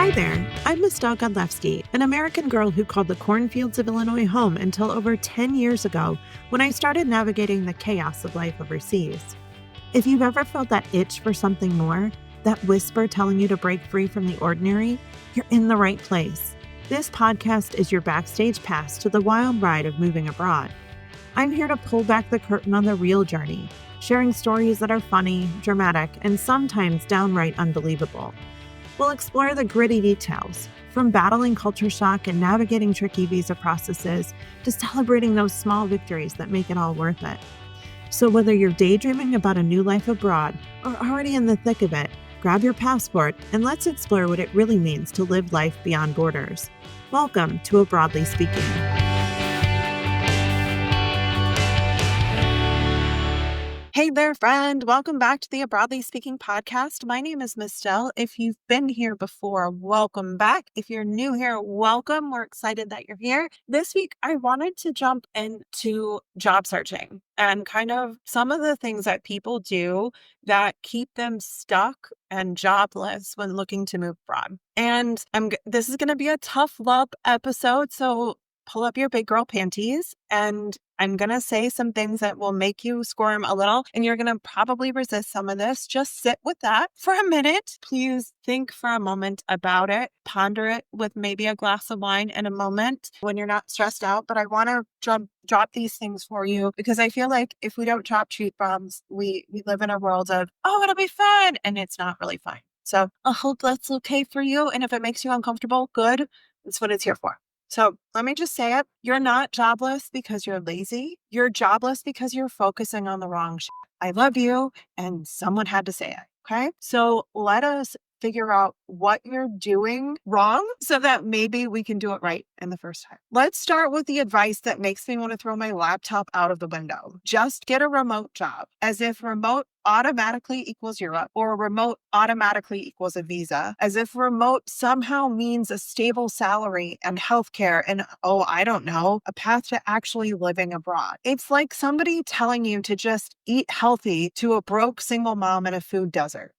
Hi there, I'm Michelle Godlewski, an American girl who called the cornfields of Illinois home until over 10 years ago when I started navigating the chaos of life overseas. If you've ever felt that itch for something more, that whisper telling you to break free from the ordinary, you're in the right place. This podcast is your backstage pass to the wild ride of moving abroad. I'm here to pull back the curtain on the real journey, sharing stories that are funny, dramatic, and sometimes downright unbelievable. We'll explore the gritty details, from battling culture shock and navigating tricky visa processes to celebrating those small victories that make it all worth it. So whether you're daydreaming about a new life abroad or already in the thick of it, grab your passport and let's explore what it really means to live life beyond borders. Welcome to Abroadly Speaking. Hey there, friend. Welcome back to the Abroadly Speaking podcast. My name is Michelle. If you've been here before, welcome back. If you're new here, welcome. We're excited that you're here. This week, I wanted to jump into job searching and kind of some of the things that people do that keep them stuck and jobless when looking to move abroad. And this is going to be a tough love episode, so pull up your big girl panties, and I'm going to say some things that will make you squirm a little, and you're going to probably resist some of this. Just sit with that for a minute. Please think for a moment about it. Ponder it with maybe a glass of wine in a moment when you're not stressed out. But I want to drop these things for you because I feel like if we don't drop truth bombs, we live in a world of, oh, it'll be fun, and it's not really fun. So I hope that's okay for you. And if it makes you uncomfortable, good. That's what it's here for. So let me just say it. You're not jobless because you're lazy. You're jobless because you're focusing on the wrong shit. I love you, and someone had to say it. Okay. So let us figure out what you're doing wrong so that maybe we can do it right in the first time. Let's start with the advice that makes me want to throw my laptop out of the window. Just get a remote job, as if remote automatically equals Europe or remote automatically equals a visa, as if remote somehow means a stable salary and healthcare and, oh, I don't know, a path to actually living abroad. It's like somebody telling you to just eat healthy to a broke single mom in a food desert.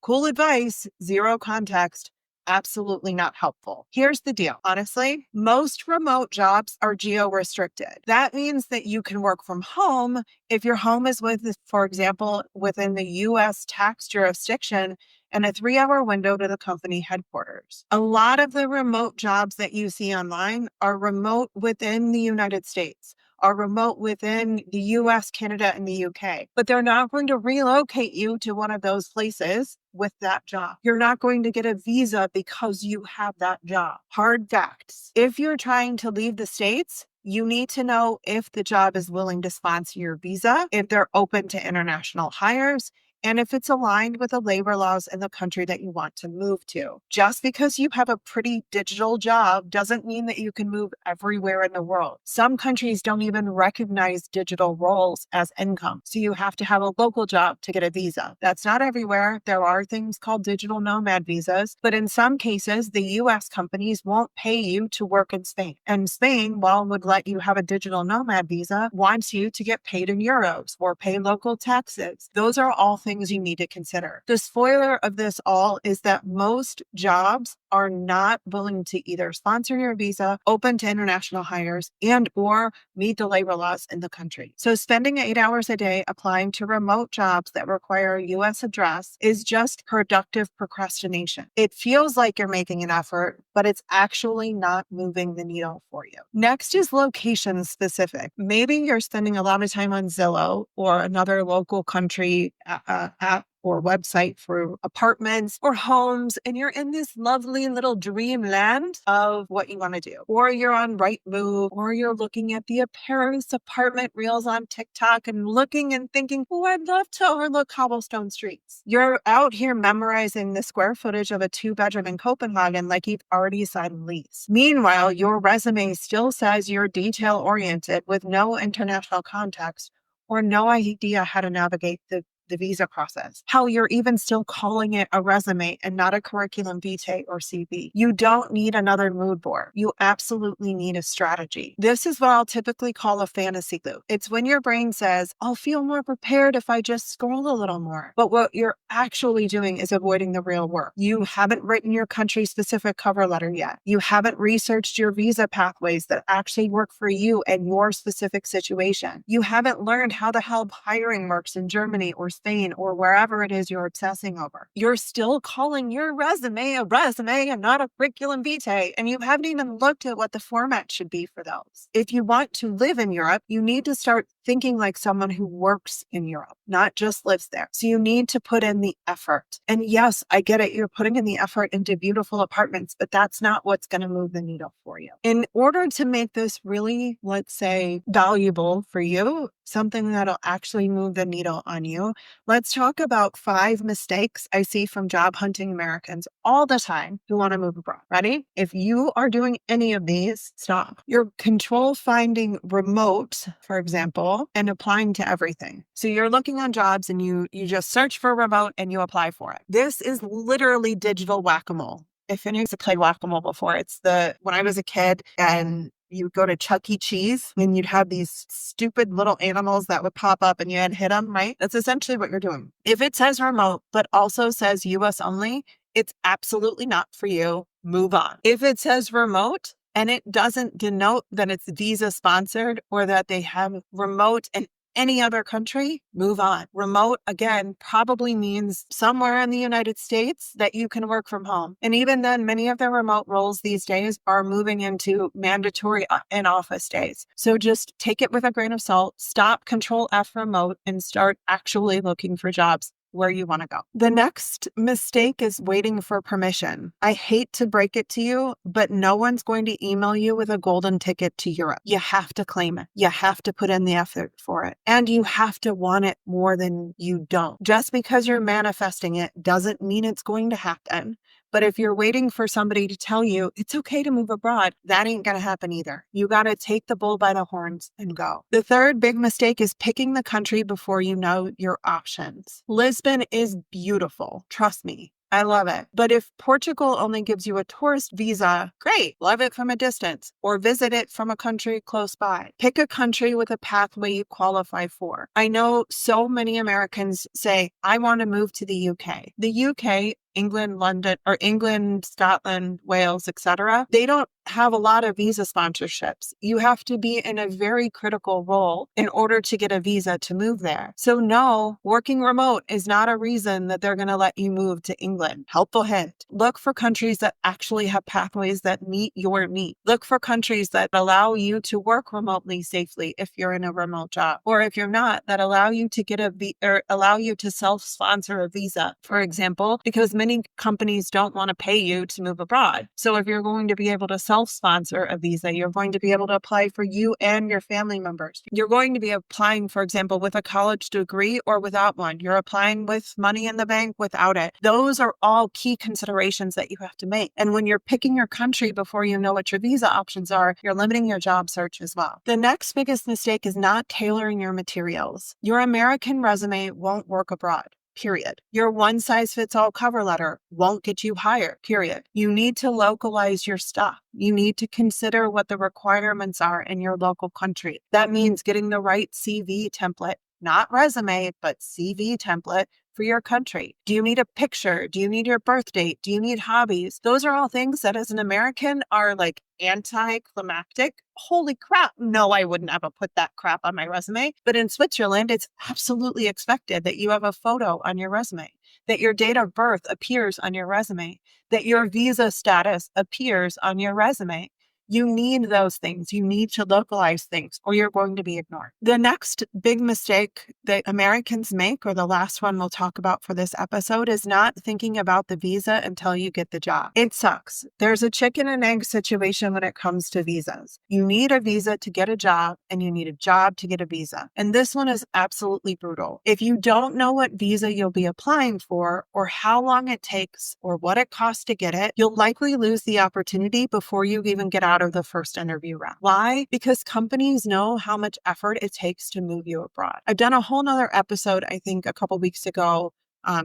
Cool advice, zero context, absolutely not helpful. Here's the deal. Honestly, most remote jobs are geo-restricted. That means that you can work from home if your home is for example, within the U.S. tax jurisdiction and a 3-hour window to the company headquarters. A lot of the remote jobs that you see online are remote within the United States, are remote within the US, Canada, and the UK. But they're not going to relocate you to one of those places with that job. You're not going to get a visa because you have that job. Hard facts. If you're trying to leave the States, you need to know if the job is willing to sponsor your visa, if they're open to international hires, and if it's aligned with the labor laws in the country that you want to move to. Just because you have a pretty digital job doesn't mean that you can move everywhere in the world. Some countries don't even recognize digital roles as income, so you have to have a local job to get a visa. That's not everywhere. There are things called digital nomad visas, but in some cases, the US companies won't pay you to work in Spain. And Spain, while would let you have a digital nomad visa, wants you to get paid in euros or pay local taxes. Those are all things you need to consider. The spoiler of this all is that most jobs are not willing to either sponsor your visa, open to international hires, and or meet the labor laws in the country. So spending 8 hours a day applying to remote jobs that require a US address is just productive procrastination. It feels like you're making an effort, but it's actually not moving the needle for you. Next is location specific. Maybe you're spending a lot of time on Zillow or another local country app or website for apartments or homes, and you're in this lovely little dreamland of what you want to do. Or you're on Rightmove, or you're looking at the Paris apartment reels on TikTok and looking and thinking, oh, I'd love to overlook cobblestone streets. You're out here memorizing the square footage of a 2-bedroom in Copenhagen like you've already signed a lease. Meanwhile, your resume still says you're detail-oriented with no international context or no idea how to navigate the the visa process, how you're even still calling it a resume and not a curriculum vitae or CV. You don't need another mood board. You absolutely need a strategy. This is what I'll typically call a fantasy loop. It's when your brain says, I'll feel more prepared if I just scroll a little more. But what you're actually doing is avoiding the real work. You haven't written your country-specific cover letter yet. You haven't researched your visa pathways that actually work for you and your specific situation. You haven't learned how the hell hiring works in Germany or Spain or wherever it is you're obsessing over. You're still calling your resume a resume and not a curriculum vitae, and you haven't even looked at what the format should be for those. If you want to live in Europe, you need to start thinking like someone who works in Europe, not just lives there. So you need to put in the effort. And yes, I get it. You're putting in the effort into beautiful apartments, but that's not what's going to move the needle for you. In order to make this really, let's say, valuable for you, something that'll actually move the needle on you, let's talk about 5 mistakes I see from job hunting Americans all the time who want to move abroad. Ready? If you are doing any of these, stop. You're control finding remote, for example, and applying to everything. So you're looking on jobs and you just search for remote and you apply for it. This is literally digital whack-a-mole. If anyone's played whack-a-mole before, it's when I was a kid and you would go to Chuck E. Cheese and you'd have these stupid little animals that would pop up and you had to hit them, right? That's essentially what you're doing. If it says remote, but also says US only, it's absolutely not for you. Move on. If it says remote and it doesn't denote that it's visa sponsored or that they have remote in any other country, move on. Remote, again, probably means somewhere in the United States that you can work from home. And even then, many of the remote roles these days are moving into mandatory in-office days. So just take it with a grain of salt, stop Control F remote, and start actually looking for jobs where you want to go. The next mistake is waiting for permission. I hate to break it to you, but no one's going to email you with a golden ticket to Europe. You have to claim it. You have to put in the effort for it. And you have to want it more than you don't. Just because you're manifesting it doesn't mean it's going to happen. But if you're waiting for somebody to tell you it's okay to move abroad, that ain't going to happen either. You got to take the bull by the horns and go. The third big mistake is picking the country before you know your options. Lisbon is beautiful. Trust me. I love it. But if Portugal only gives you a tourist visa, great, love it from a distance, or visit it from a country close by. Pick a country with a pathway you qualify for. I know so many Americans say, I want to move to the UK. The UK, England, London, or England, Scotland, Wales, etc. They don't have a lot of visa sponsorships. You have to be in a very critical role in order to get a visa to move there. So no, working remote is not a reason that they're going to let you move to England. Helpful hint. Look for countries that actually have pathways that meet your needs. Look for countries that allow you to work remotely safely if you're in a remote job, or if you're not, that allow you to get allow you to self-sponsor a visa, for example, because many companies don't want to pay you to move abroad. So if you're going to be able to self-sponsor a visa, you're going to be able to apply for you and your family members. You're going to be applying, for example, with a college degree or without one. You're applying with money in the bank, without it. Those are all key considerations that you have to make. And when you're picking your country before you know what your visa options are, you're limiting your job search as well. The next biggest mistake is not tailoring your materials. Your American resume won't work abroad. Period. Your one-size-fits-all cover letter won't get you hired. Period. You need to localize your stuff. You need to consider what the requirements are in your local country. That means getting the right CV template, not resume, but CV template for your country. Do you need a picture? Do you need your birth date? Do you need hobbies? Those are all things that as an American are like anticlimactic. Holy crap. No, I wouldn't ever put that crap on my resume. But in Switzerland, it's absolutely expected that you have a photo on your resume, that your date of birth appears on your resume, that your visa status appears on your resume. You need those things. You need to localize things or you're going to be ignored. The next big mistake that Americans make, or the last one we'll talk about for this episode, is not thinking about the visa until you get the job. It sucks. There's a chicken and egg situation when it comes to visas. You need a visa to get a job and you need a job to get a visa. And this one is absolutely brutal. If you don't know what visa you'll be applying for or how long it takes or what it costs to get it, you'll likely lose the opportunity before you even get out out of the first interview round. Why? Because companies know how much effort it takes to move you abroad. I've done a whole nother episode, I think a couple weeks ago.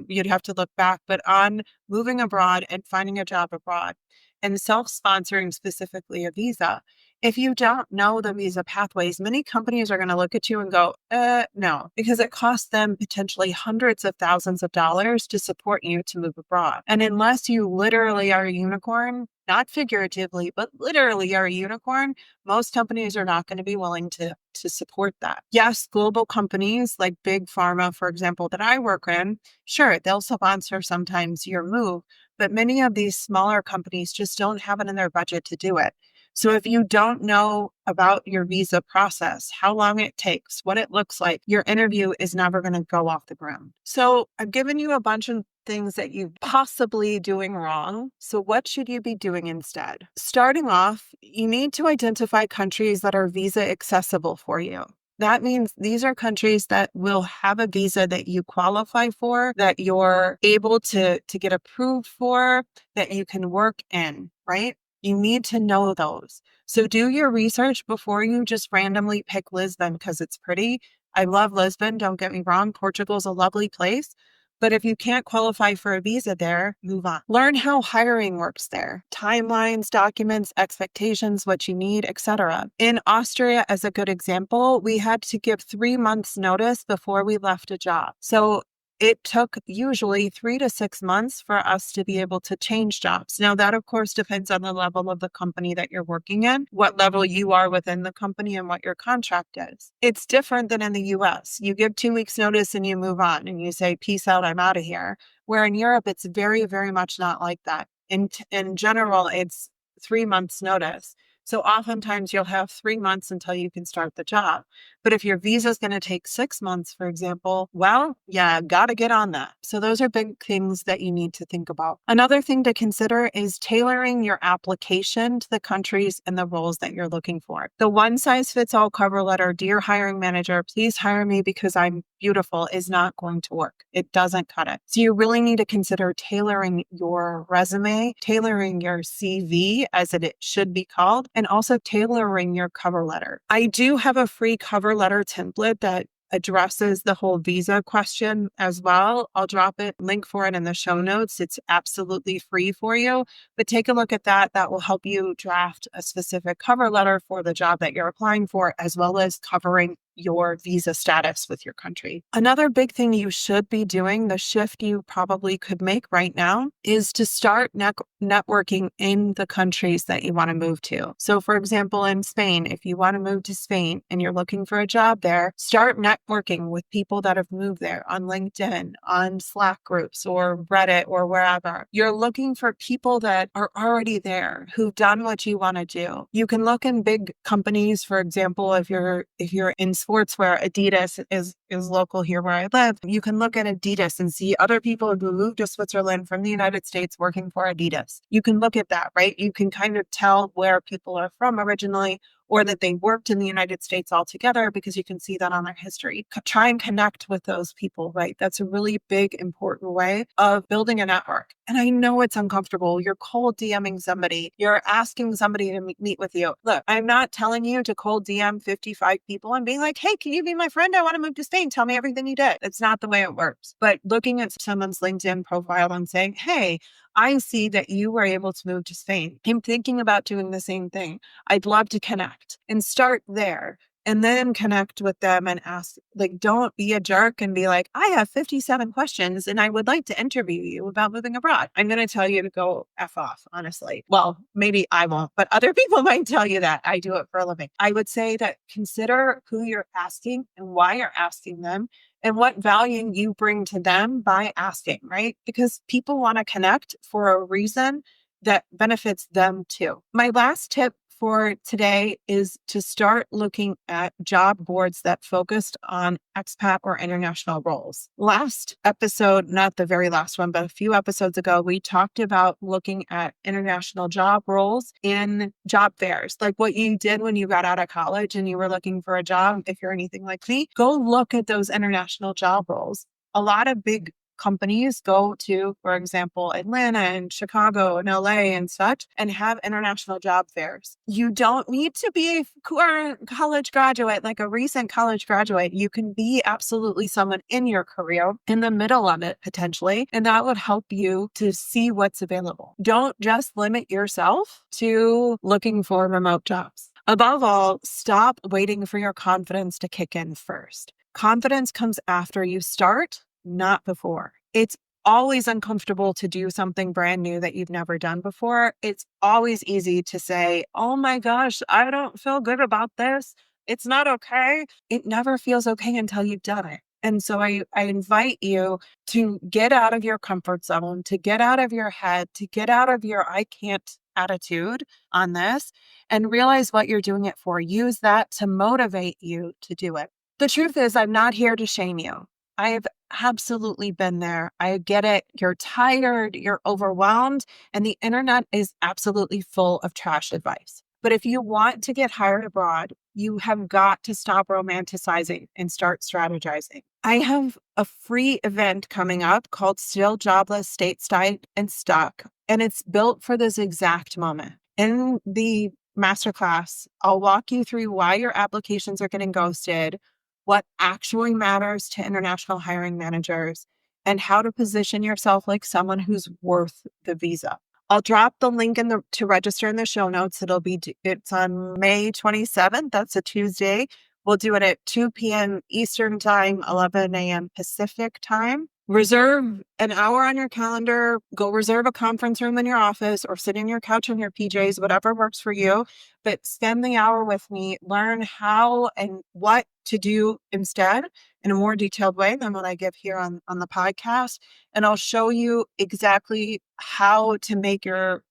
You'd have to look back, but on moving abroad and finding a job abroad and self-sponsoring specifically a visa. If you don't know the visa pathways, many companies are going to look at you and go, no, because it costs them potentially hundreds of thousands of dollars to support you to move abroad. And unless you literally are a unicorn, not figuratively, but literally are a unicorn, most companies are not going to be willing to support that. Yes, global companies like big pharma, for example, that I work in, sure, they'll sponsor sometimes your move, but many of these smaller companies just don't have it in their budget to do it. So if you don't know about your visa process, how long it takes, what it looks like, your interview is never going to go off the ground. So I've given you a bunch of things that you're possibly doing wrong. So what should you be doing instead? Starting off, you need to identify countries that are visa accessible for you. That means these are countries that will have a visa that you qualify for, that you're able to get approved for, that you can work in, right? You need to know those. So do your research before you just randomly pick Lisbon because it's pretty. I love Lisbon, don't get me wrong. Portugal's a lovely place. But if you can't qualify for a visa there, move on. Learn how hiring works there. Timelines, documents, expectations, what you need, etc. In Austria, as a good example, we had to give 3 months notice before we left a job. So it took usually 3 to 6 months for us to be able to change jobs. Now, that, of course, depends on the level of the company that you're working in, what level you are within the company, and what your contract is. It's different than in the US. You give 2 weeks notice and you move on and you say, peace out, I'm out of here. Where in Europe, it's very, very much not like that. In general, it's 3 months notice. So oftentimes you'll have 3 months until you can start the job. But if your visa is going to take 6 months, for example, well, yeah, got to get on that. So those are big things that you need to think about. Another thing to consider is tailoring your application to the countries and the roles that you're looking for. The one size fits all cover letter, dear hiring manager, please hire me because I'm beautiful, is not going to work. It doesn't cut it. So you really need to consider tailoring your resume, tailoring your CV as it should be called, and also tailoring your cover letter. I do have a free cover letter template that addresses the whole visa question as well. I'll drop it, link for it in the show notes. It's absolutely free for you, but take a look at that. That will help you draft a specific cover letter for the job that you're applying for, as well as covering your visa status with your country. Another big thing you should be doing, the shift you probably could make right now, is to start networking in the countries that you want to move to. So for example, in Spain, if you want to move to Spain and you're looking for a job there, start networking with people that have moved there on LinkedIn, on Slack groups or Reddit or wherever. You're looking for people that are already there, who've done what you want to do. You can look in big companies, for example, if you're in sportswear, Adidas is local here where I live. You can look at Adidas and see other people who moved to Switzerland from the United States working for Adidas. You can look at that, right? You can kind of tell where people are from originally, or that they worked in the United States altogether, because you can see that on their history. Try and connect with those people, right? That's a really big, important way of building a network. And I know it's uncomfortable. You're cold DMing somebody. You're asking somebody to meet with you. Look, I'm not telling you to cold DM 55 people and being like, hey, can you be my friend? I want to move to Spain. Tell me everything you did. It's not the way it works. But looking at someone's LinkedIn profile and saying, hey, I see that you were able to move to Spain. I'm thinking about doing the same thing. I'd love to connect, and start there. And then connect with them and ask, like, don't be a jerk and be like, I have 57 questions and I would like to interview you about moving abroad. I'm going to tell you to go F off, honestly. Well, maybe I won't, but other people might tell you that. I do it for a living. I would say that consider who you're asking and why you're asking them, and what value you bring to them by asking, right? Because people want to connect for a reason that benefits them too. My last tip for today is to start looking at job boards that focused on expat or international roles. Last episode, not the very last one, but a few episodes ago, we talked about looking at international job roles in job fairs, like what you did when you got out of college and you were looking for a job. If you're anything like me, go look at those international job roles. A lot of big companies go to, for example, Atlanta and Chicago and LA and such, and have international job fairs. You don't need to be a current college graduate, like a recent college graduate. You can be absolutely someone in your career, in the middle of it potentially, and that would help you to see what's available. Don't just limit yourself to looking for remote jobs. Above all, stop waiting for your confidence to kick in first. Confidence comes after you start, not before. It's always uncomfortable to do something brand new that you've never done before. It's always easy to say, oh my gosh, I don't feel good about this. It's not okay. It never feels okay until you've done it. And so I invite you to get out of your comfort zone, to get out of your head, to get out of your I can't attitude on this and realize what you're doing it for. Use that to motivate you to do it. The truth is, I'm not here to shame you. I've absolutely been there. I get it. You're tired, you're overwhelmed, and the internet is absolutely full of trash advice. But if you want to get hired abroad, you have got to stop romanticizing and start strategizing. I have a free event coming up called Still Jobless, Stateside, and Stuck, and it's built for this exact moment. In the masterclass, I'll walk you through why your applications are getting ghosted, what actually matters to international hiring managers, and how to position yourself like someone who's worth the visa. I'll drop the link to register in the show notes. It's on May 27th. That's a Tuesday. We'll do it at 2 p.m. Eastern time, 11 a.m. Pacific time. Reserve an hour on your calendar. Go reserve a conference room in your office or sit in your couch in your PJs, whatever works for you. But spend the hour with me. Learn how and what to do instead in a more detailed way than what I give here on the podcast. And I'll show you exactly how to make your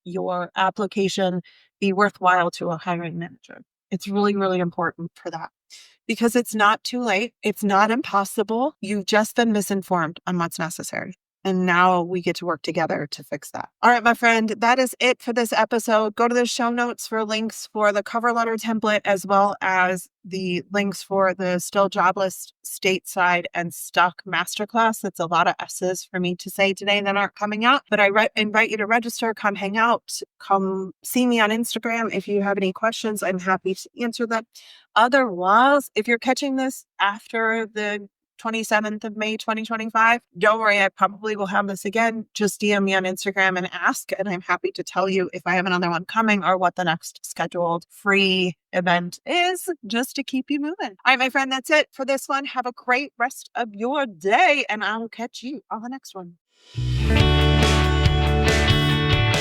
application be worthwhile to a hiring manager. It's really, really important for that. Because it's not too late. It's not impossible. You've just been misinformed on what's necessary. And now we get to work together to fix that. All right, my friend, that is it for this episode. Go to the show notes for links for the cover letter template, as well as the links for the Still Jobless, Stateside, and Stuck masterclass. That's a lot of S's for me to say today that aren't coming out. But I invite you to register, come hang out, come see me on Instagram. If you have any questions, I'm happy to answer them. Otherwise, if you're catching this after the 27th of May, 2025. Don't worry, I probably will have this again. Just DM me on Instagram and ask, and I'm happy to tell you if I have another one coming or what the next scheduled free event is, just to keep you moving. All right, my friend, that's it for this one. Have a great rest of your day, and I'll catch you on the next one.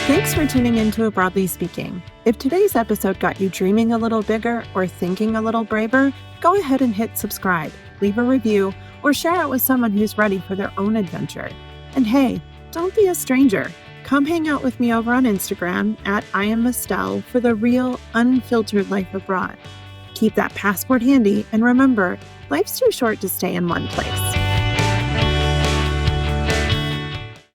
Thanks for tuning in to Broadly Speaking. If today's episode got you dreaming a little bigger or thinking a little braver, go ahead and hit subscribe, leave a review, or share it with someone who's ready for their own adventure. And hey, don't be a stranger. Come hang out with me over on Instagram at I am Estelle for the real, unfiltered life abroad. Keep that passport handy, and remember, life's too short to stay in one place.